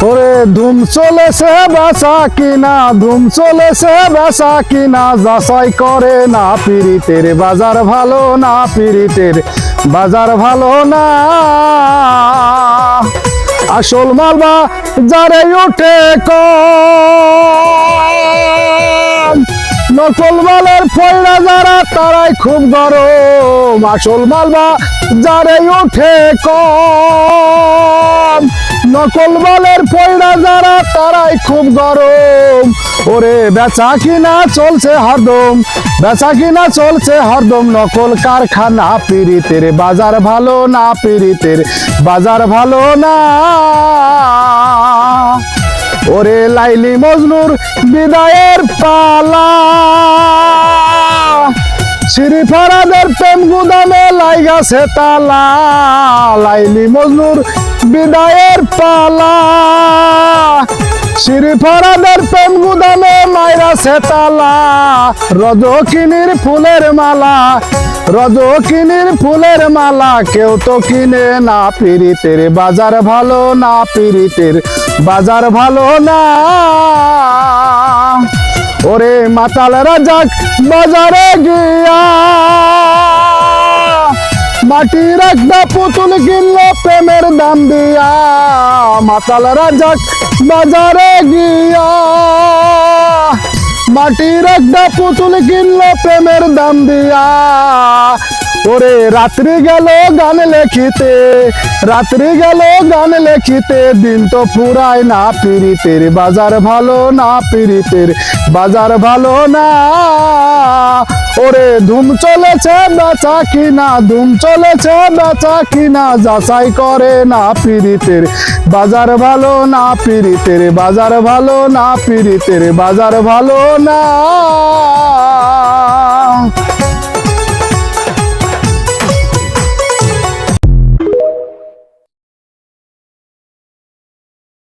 ওরে ধুম চলেছে বেচা কিনা, ধুম চলেছে বেচা কিনা, যাচাই করে না পিরিতের বাজার ভালো না, পিরিতের বাজার ভালো না। আসল মালবা যারে উঠে কম, নকল মালের ফয়রা যারা তারাই খুব গরম। আসল মালবা যারে উঠে কম, নকল মালের ফয়রা যারা তারাই খুব গরম। ওরে বেচা কিনা চলছে হরদম, বেচা কিনা চলছে হরদম, নকল কারখানা পিরিতের বাজার ভালো না, পিরিতের বাজার ভালো না। ওরে লাইলি মজনুর বিদায়ের পালা, শ্রী ফরাদের প্রেম গুদামে লাইগাছে তালা। লাইলি মজনুর বিদায়ের পালা, শ্রী ফরাদের প্রেম গুদামে মাইরাছে তালা। রজকিনীর ফুলের মালা, রজকিনীর ফুলের মালা, কেউ তো কিনে না, পিরিতের বাজার ভালো না, পিরিতের বাজার ভালো না। ওরে মাতাল রাজাক বাজারে গিয়া, মাটির একটা পুতুল কিনলো প্রেমের দাম দিয়া। মাতাল রাজাক বাজারে গিয়া, মাটির একটা পুতুল কিনলো প্রেমের দাম দিয়া। ওরে রাত্রি গেল গান লেখিতে, রাত্রি গেল গান লেখিতে, দিন তো ফুরায় না, পিরিতের বাজার ভালো না, পিরিতের বাজার ভালো না। ওরে ধুম চলেছে বেচা কিনা, ধুম চলেছে বেচা কিনা, যাচাই করে না পিরিতের বাজার ভালো না, পিরিতের বাজার ভালো না, পিরিতের বাজার ভালো না।